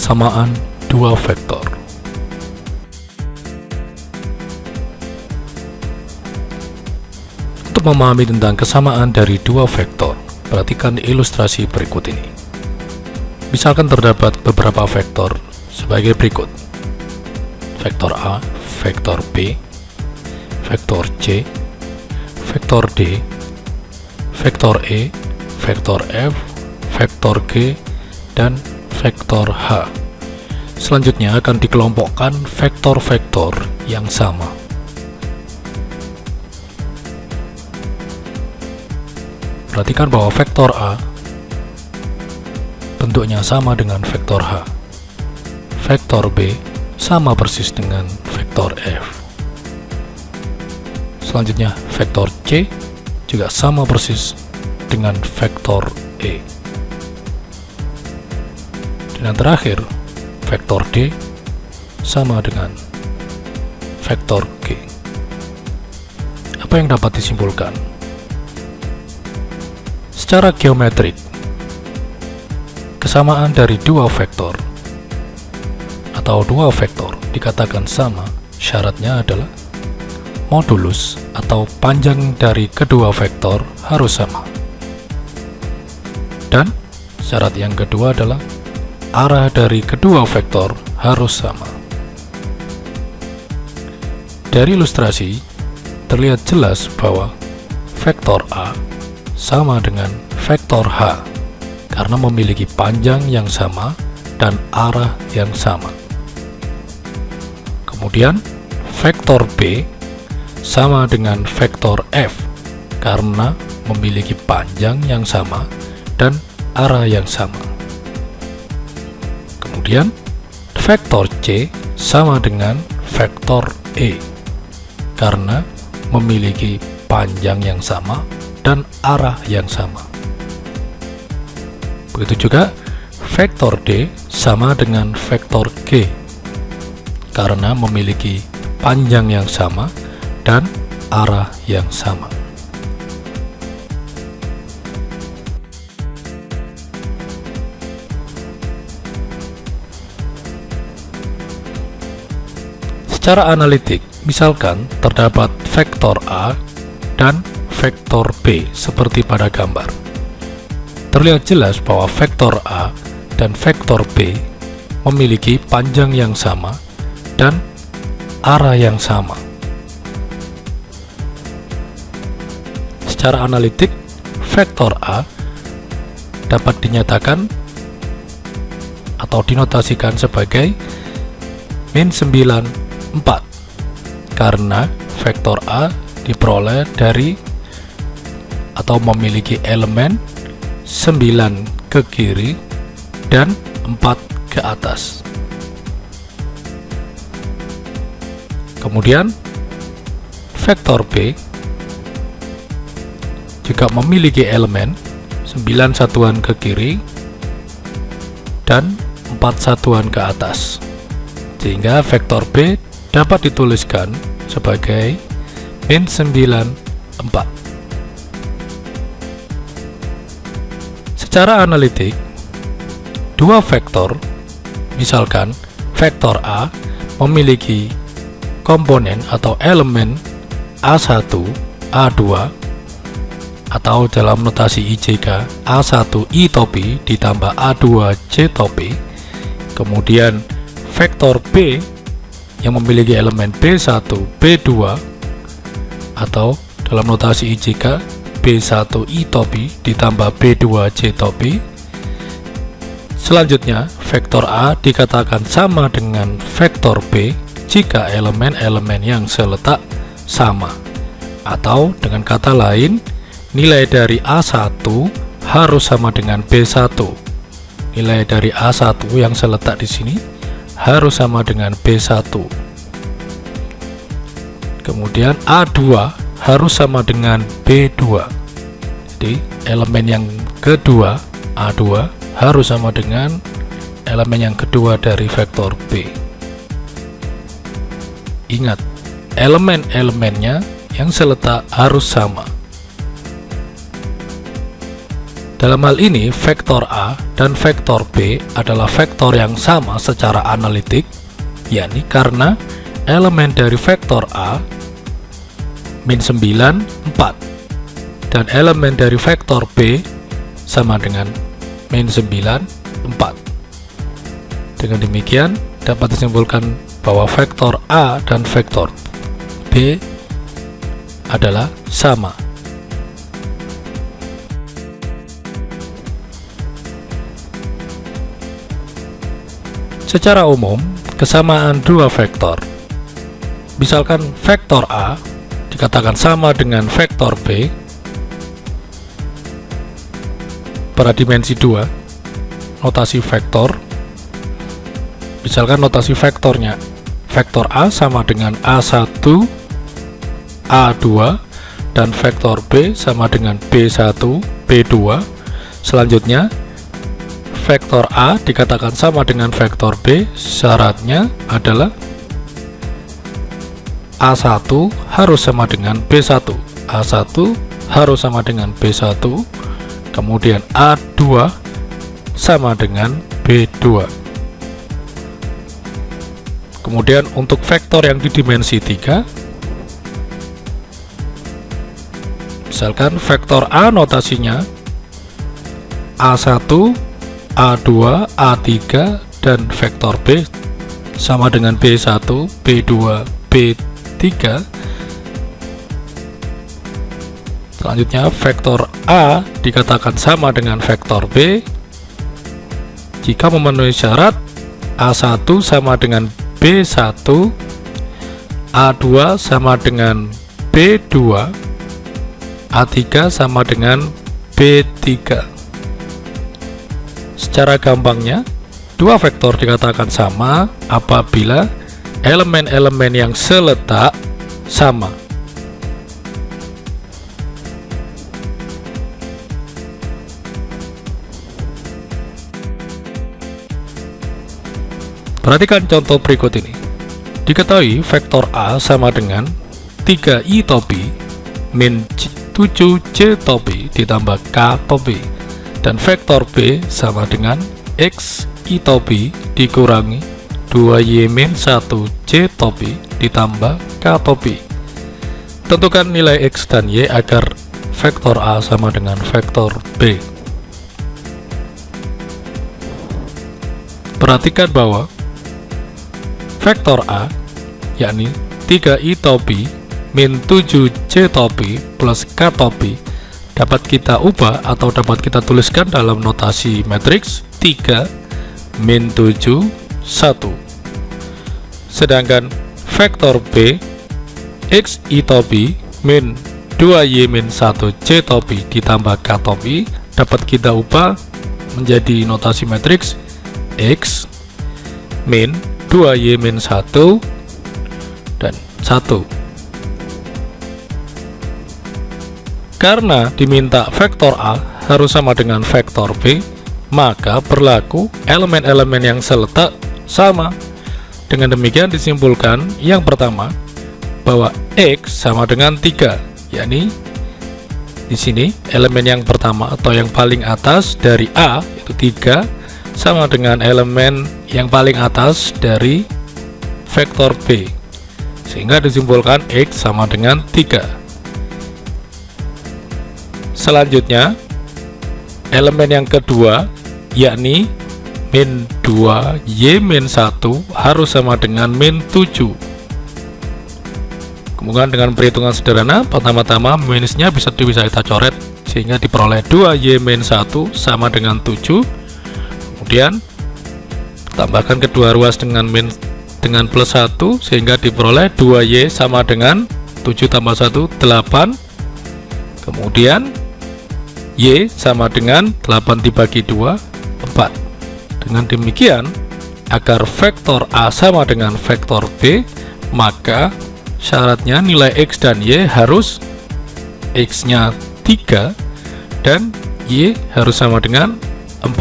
Kesamaan dua vektor. Untuk memahami tentang kesamaan dari dua vektor, perhatikan ilustrasi berikut ini. Misalkan terdapat beberapa vektor sebagai berikut: vektor A, vektor B, vektor C, vektor D, vektor E, vektor F, vektor G, dan vektor H. Selanjutnya akan dikelompokkan vektor-vektor yang sama. Perhatikan bahwa vektor A bentuknya sama dengan vektor H. Vektor B sama persis dengan vektor F. Selanjutnya vektor C juga sama persis dengan vektor E. Dan yang terakhir, vektor D sama dengan vektor G. Apa yang dapat disimpulkan? Secara geometrik, kesamaan dari dua vektor atau dua vektor dikatakan sama, syaratnya adalah modulus atau panjang dari kedua vektor harus sama. Dan syarat yang kedua adalah arah dari kedua vektor harus sama. Dari ilustrasi, terlihat jelas bahwa vektor A sama dengan vektor H karena memiliki panjang yang sama dan arah yang sama. Kemudian, vektor B sama dengan vektor F karena memiliki panjang yang sama dan arah yang sama. Kemudian, vektor C sama dengan vektor E karena memiliki panjang yang sama dan arah yang sama. Begitu juga vektor D sama dengan vektor G karena memiliki panjang yang sama dan arah yang sama. Secara analitik, misalkan terdapat vektor A dan vektor B seperti pada gambar. Terlihat jelas bahwa vektor A dan vektor B memiliki panjang yang sama dan arah yang sama. Secara analitik, vektor A dapat dinyatakan atau dinotasikan sebagai min 9, 4 karena vektor A diperoleh dari atau memiliki elemen 9 ke kiri dan 4 ke atas. Kemudian vektor B juga memiliki elemen 9 satuan ke kiri dan 4 satuan ke atas, sehingga vektor B dapat dituliskan sebagai min 9, 4. Secara analitik, dua vektor, misalkan vektor A memiliki komponen atau elemen A1, A2, atau dalam notasi IJK A1 I topi ditambah A2 J topi. Kemudian vektor B yang memiliki elemen B1, B2, atau dalam notasi IJK B1 I topi ditambah B2 J topi. Selanjutnya, vektor A dikatakan sama dengan vektor B jika elemen-elemen yang seletak sama. Atau dengan kata lain, nilai dari A1 harus sama dengan B1. Nilai dari A1 yang seletak di sini harus sama dengan B1. Kemudian A2 harus sama dengan B2. Jadi elemen yang kedua, A2, harus sama dengan elemen yang kedua dari vektor B. Ingat, elemen-elemennya yang seletak harus sama. Dalam hal ini, vektor A dan vektor B adalah vektor yang sama secara analitik, yakni karena elemen dari vektor A min 9, 4, dan elemen dari vektor B sama dengan min 9, 4. Dengan demikian, dapat disimpulkan bahwa vektor A dan vektor B adalah sama. Secara umum, kesamaan dua vektor, misalkan vektor A dikatakan sama dengan vektor B pada dimensi 2, notasi vektor, misalkan notasi vektornya vektor A sama dengan A1, A2, dan vektor B sama dengan B1, B2. Selanjutnya, vektor A dikatakan sama dengan vektor B, syaratnya adalah A1 harus sama dengan B1, A1 harus sama dengan B1, kemudian A2 sama dengan B2. Kemudian untuk vektor yang di dimensi 3, misalkan vektor A notasinya A1, A2, A3, dan vektor B sama dengan B1, B2, B3. Selanjutnya, vektor A dikatakan sama dengan vektor B jika memenuhi syarat A1 sama dengan B1, A2 sama dengan B2, A3 sama dengan B3. Secara gampangnya, dua vektor dikatakan sama apabila elemen-elemen yang seletak sama. Perhatikan contoh berikut ini. Diketahui vektor A sama dengan 3i topi min 7j topi ditambah k topi, dan vektor B sama dengan x i topi dikurangi 2y min 1j topi ditambah k topi. Tentukan nilai x dan y agar vektor A sama dengan vektor B. Perhatikan bahwa vektor A, yakni 3i topi min 7j topi plus k topi, dapat kita ubah atau dapat kita tuliskan dalam notasi matriks 3 min 7 1. Sedangkan vektor B, x i topi min 2y min 1j topi ditambah k topi, dapat kita ubah menjadi notasi matriks x min 2y min 1 dan 1. Karena diminta vektor A harus sama dengan vektor B, maka berlaku elemen-elemen yang seletak sama. Dengan demikian disimpulkan yang pertama bahwa X sama dengan 3, yakni di sini elemen yang pertama atau yang paling atas dari A yaitu 3 sama dengan elemen yang paling atas dari vektor B, sehingga disimpulkan X sama dengan 3. Selanjutnya, elemen yang kedua, yakni min 2y min 1 harus sama dengan min 7. Kemudian dengan perhitungan sederhana, pertama-tama minusnya bisa kita coret sehingga diperoleh 2y min 1 sama dengan 7. Kemudian tambahkan kedua ruas dengan plus 1 sehingga diperoleh 2y sama dengan 7 tambah 1 8. Kemudian y sama dengan 8 dibagi 2 4. Dengan demikian, agar vektor A sama dengan vektor B, maka syaratnya nilai x dan y harus x nya 3 dan y harus sama dengan 4.